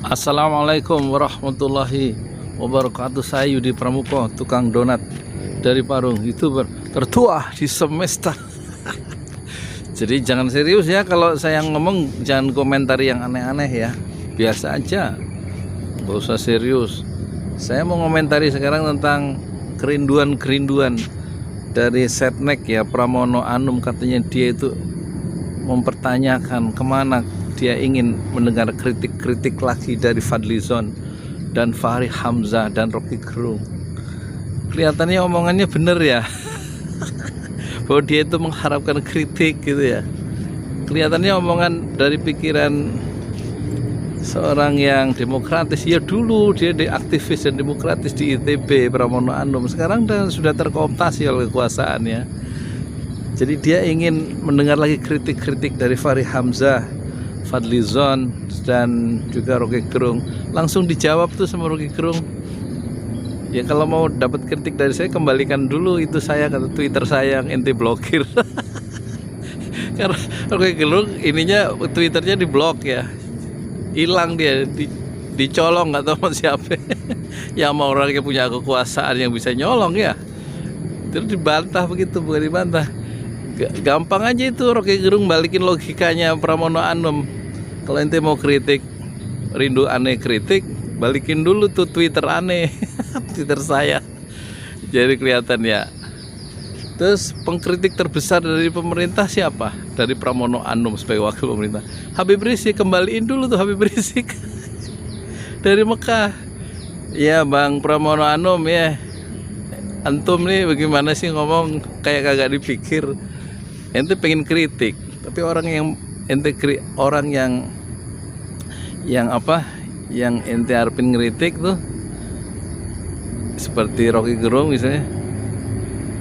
Assalamualaikum warahmatullahi wabarakatuh. Saya Yudi Pramuko, tukang donat dari Parung, YouTuber tertua di semesta. Jadi jangan serius ya kalau saya ngomong, jangan komentari yang aneh-aneh ya. Biasa aja, nggak usah serius. Saya mau komentari sekarang tentang kerinduan dari Setnek ya, Pramono Anum. Katanya dia itu mempertanyakan kemana dia ingin mendengar kritik-kritik lagi dari Fadlizon dan Fahri Hamzah dan Rocky Gerung. Kelihatannya omongannya bener ya. Bahwa dia itu mengharapkan kritik gitu ya. Kelihatannya omongan dari pikiran seorang yang demokratis. Ya dulu dia aktivis dan demokratis di ITB, Pramono Anum. Sekarang sudah terkooptasi oleh kekuasaannya. Jadi dia ingin mendengar lagi kritik-kritik dari Fahri Hamzah, Fadlizon, dan juga Rocky Gerung. Langsung dijawab tuh sama Rocky Gerung. Ya kalau mau dapat kritik dari saya, kembalikan dulu itu saya kata Twitter saya yang ente blokir. Karena Rocky Gerung ininya Twitternya diblok ya, hilang dia, dicolong nggak tahu sama siapa. Ya sama orang yang punya kekuasaan yang bisa nyolong ya. Terus dibantah begitu, bukan dibantah. Gampang aja itu Rocky Gerung balikin logikanya Pramono Anum. Kalau ente mau kritik, rindu aneh kritik, balikin dulu tuh Twitter aneh. Twitter saya. Jadi kelihatan ya. Terus pengkritik terbesar dari pemerintah siapa? Dari Pramono Anum sebagai wakil pemerintah. Habib Rizik, kembaliin dulu tuh Habib Rizik. Dari Mekah. Ya Bang Pramono Anum ya, antum nih bagaimana sih ngomong kayak kagak dipikir. Ente pengen kritik, tapi orang yang ente harapin ngeritik tuh seperti Rocky Gerung misalnya,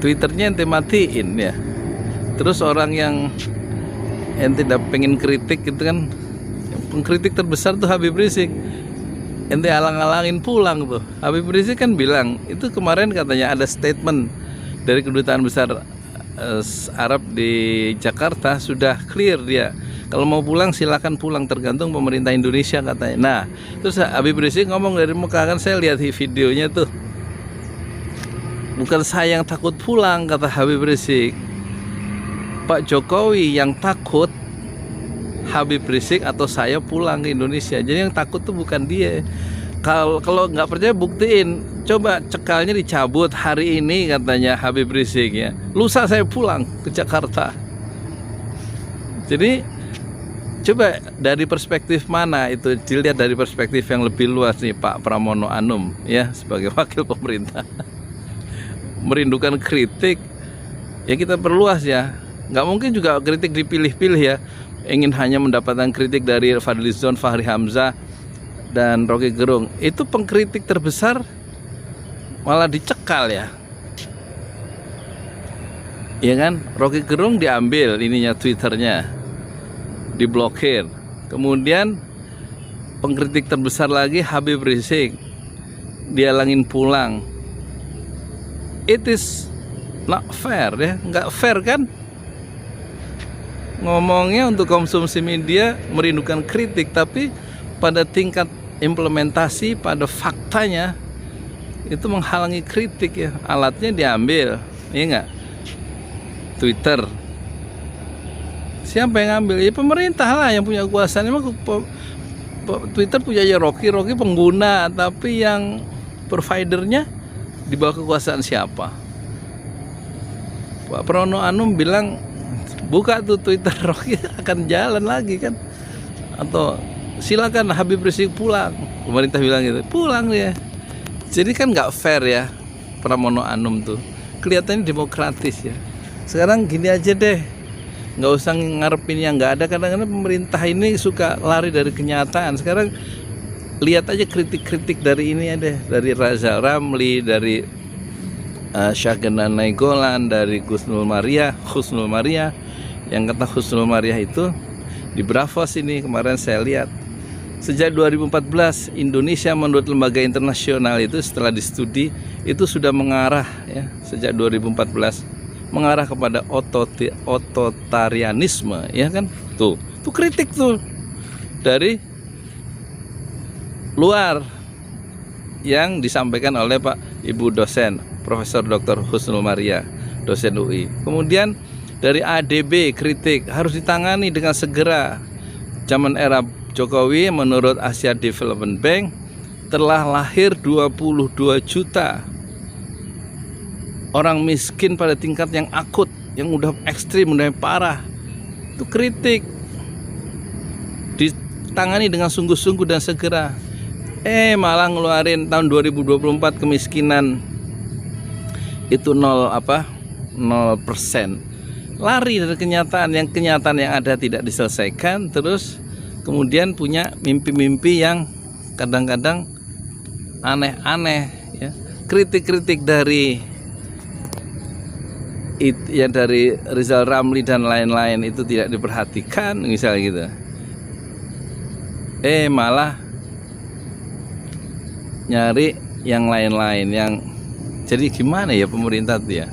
Twitternya ente matiin ya. Terus orang yang ente pengen kritik gitu kan, pengkritik terbesar tuh Habib Rizik, ente alang-alangin pulang tuh. Habib Rizik kan bilang, itu kemarin katanya ada statement dari kedutaan besar Arab di Jakarta, sudah clear dia kalau mau pulang silakan pulang, tergantung pemerintah Indonesia katanya. Nah terus Habib Rizik ngomong dari Mekah, kan saya lihat videonya tuh, bukan saya yang takut pulang kata Habib Rizik, Pak Jokowi yang takut Habib Rizik atau saya pulang ke Indonesia. Jadi yang takut tuh bukan dia. Kalau nggak percaya buktiin, coba cekalnya dicabut hari ini katanya Habib Rizik ya, lusa saya pulang ke Jakarta. Jadi coba dari perspektif mana itu dilihat, dari perspektif yang lebih luas nih Pak Pramono Anum ya sebagai wakil pemerintah. Merindukan kritik ya, kita perluas ya. Nggak mungkin juga kritik dipilih-pilih ya, ingin hanya mendapatkan kritik dari Fadlizon, Fahri Hamzah, dan Rocky Gerung. Itu pengkritik terbesar malah dicekal ya. Ya kan, Rocky Gerung diambil ininya Twitternya, diblokir. Kemudian pengkritik terbesar lagi Habib Rizik dialangin pulang. It is not fair ya, nggak fair kan? Ngomongnya untuk konsumsi media merindukan kritik, tapi pada tingkat implementasi, pada faktanya itu menghalangi kritik ya. Alatnya diambil, ya enggak? Twitter. Siapa yang ngambil? Ya pemerintah lah yang punya kekuasaan. Emang Twitter punya ya Rocky pengguna, tapi yang providernya di bawah kekuasaan siapa? Pak Pramono Anum bilang buka tuh Twitter Rocky akan jalan lagi kan, atau silakan Habib Rizik pulang. Pemerintah bilang gitu, pulang dia. Jadi kan nggak fair ya Pramono Anum tuh. Kelihatannya demokratis ya. Sekarang gini aja deh, nggak usah ngarepin yang nggak ada. Kadang-kadang pemerintah ini suka lari dari kenyataan. Sekarang lihat aja kritik-kritik dari ini ada, dari Raza Ramli, dari Syahgana Nainggolan, dari Husnul Maria. Yang kata Husnul Maria itu di Bravos ini kemarin saya lihat, sejak 2014 Indonesia menurut lembaga internasional itu setelah distudi itu sudah mengarah ya, sejak 2014 mengarah kepada ototarianisme ya kan. Tuh kritik tuh dari luar yang disampaikan oleh Pak Ibu dosen Profesor Dr. Husnul Maria, dosen UI. Kemudian dari ADB kritik harus ditangani dengan segera. Zaman era Jokowi menurut Asia Development Bank telah lahir 22 juta orang miskin pada tingkat yang akut, yang udah ekstrim, udah parah. Itu kritik ditangani dengan sungguh-sungguh dan segera. Malah ngeluarin tahun 2024 kemiskinan itu 0%. Lari dari kenyataan yang ada tidak diselesaikan, terus kemudian punya mimpi-mimpi yang kadang-kadang aneh-aneh ya. Kritik-kritik dari dari Rizal Ramli dan lain-lain itu tidak diperhatikan misalnya gitu. Malah nyari yang lain-lain yang jadi gimana ya pemerintah tuh ya.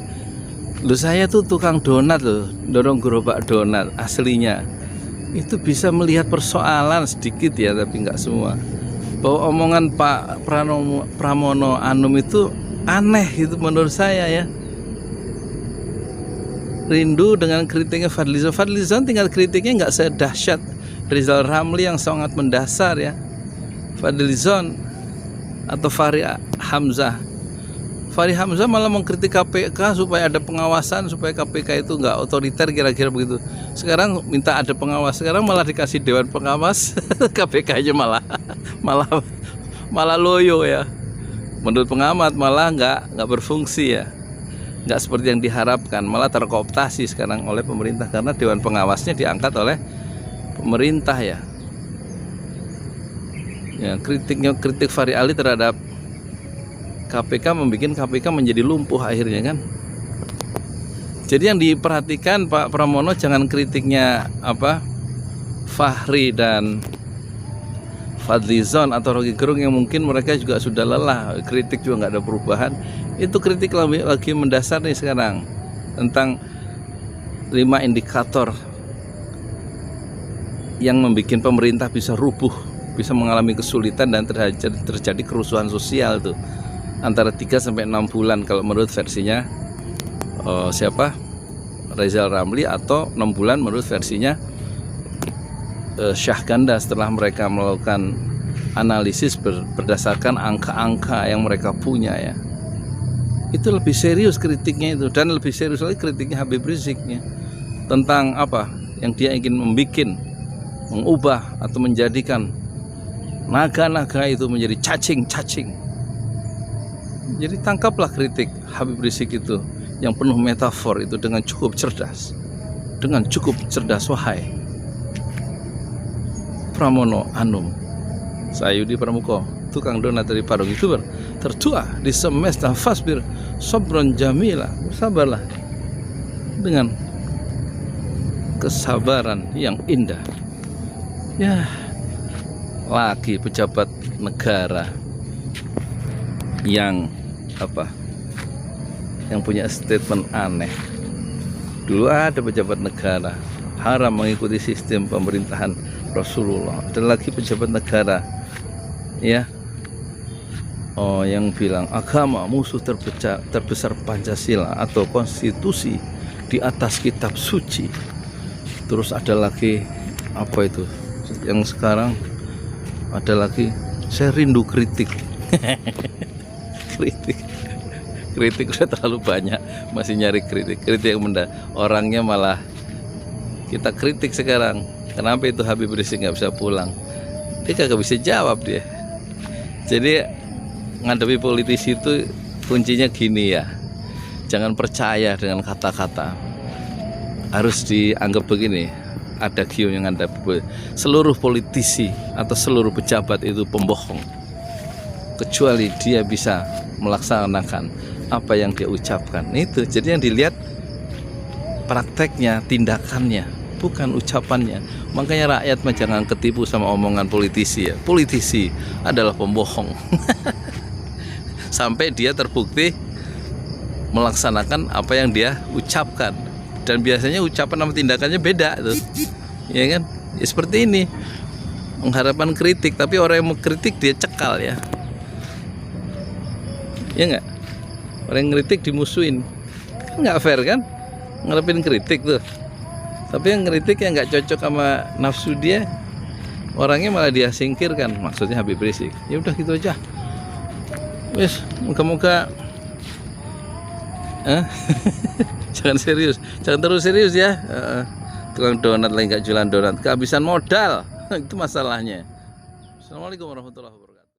Saya tuh tukang donat loh, dorong gerobak donat aslinya. Itu bisa melihat persoalan sedikit ya, tapi nggak semua. Bahwa omongan Pak Pramono Anum itu aneh itu menurut saya ya. Rindu dengan kritiknya Fadlizon. Fadlizon tinggal kritiknya nggak sedahsyat Rizal Ramli yang sangat mendasar ya. Fadlizon atau Fahri Hamzah malah mengkritik KPK supaya ada pengawasan, supaya KPK itu nggak otoriter, kira-kira begitu. Sekarang minta ada pengawas, sekarang malah dikasih dewan pengawas, KPK-nya malah loyo ya. Menurut pengamat malah nggak berfungsi ya, nggak seperti yang diharapkan, malah terkooptasi sekarang oleh pemerintah karena dewan pengawasnya diangkat oleh pemerintah ya. Kritik Fahri Ali terhadap KPK membuat KPK menjadi lumpuh akhirnya kan. Jadi yang diperhatikan Pak Pramono jangan kritiknya Fahri dan Fadlizon atau Rocky Gerung yang mungkin mereka juga sudah lelah, kritik juga nggak ada perubahan. Itu kritik lagi mendasar nih sekarang tentang 5 indikator yang membuat pemerintah bisa rubuh, bisa mengalami kesulitan dan terjadi kerusuhan sosial tuh antara 3 sampai 6 bulan kalau menurut versinya Rizal Ramli, atau 6 bulan menurut versinya Syahganda setelah mereka melakukan analisis berdasarkan angka-angka yang mereka punya ya. Itu lebih serius kritiknya itu, dan lebih serius lagi kritiknya Habib Riziknya tentang yang dia ingin mengubah atau menjadikan naga-naga itu menjadi cacing. Jadi tangkaplah kritik Habib Rizik itu yang penuh metafor itu dengan cukup cerdas. Wahai Pramono Anum. Saya Yudi Pramuko, tukang donat dari Parung, YouTuber tertua di semesta. Fasbir sobron jamila, bersabarlah dengan kesabaran yang indah. Ya, lagi pejabat negara yang yang punya statement aneh. Dulu ada pejabat negara haram mengikuti sistem pemerintahan Rasulullah. Ada lagi pejabat negara ya yang bilang agama musuh terbesar Pancasila atau konstitusi di atas kitab suci. Terus ada lagi yang sekarang ada lagi, saya rindu kritik. kritik udah terlalu banyak, masih nyari kritik yang orangnya malah kita kritik sekarang. Kenapa itu Habib Rizik nggak bisa pulang? Dia kagak bisa jawab dia. Jadi ngadepi politisi itu kuncinya gini ya, jangan percaya dengan kata-kata, harus dianggap begini. Ada Gio yang ada seluruh politisi atau seluruh pejabat itu pembohong, kecuali dia bisa melaksanakan apa yang dia ucapkan. Itu jadi yang dilihat prakteknya, tindakannya, bukan ucapannya. Makanya rakyat jangan ketipu sama omongan politisi ya. Politisi adalah pembohong sampai dia terbukti melaksanakan apa yang dia ucapkan. Dan biasanya ucapan sama tindakannya beda tuh, ya kan? Ya, seperti ini mengharapkan kritik, tapi orang yang mau kritik dia cekal ya. Ya nggak? Orang yang kritik dimusuhin, nggak fair kan? Ngarepin kritik tuh, tapi yang kritik yang nggak cocok sama nafsu dia, orangnya malah dia singkirkan. Maksudnya Habib Rizik. Ya udah gitu aja. Wes, moga-moga jangan serius, jangan terus serius ya. Tukang donat lagi nggak jualan donat, kehabisan modal. Itu masalahnya. Assalamualaikum warahmatullahi wabarakatuh.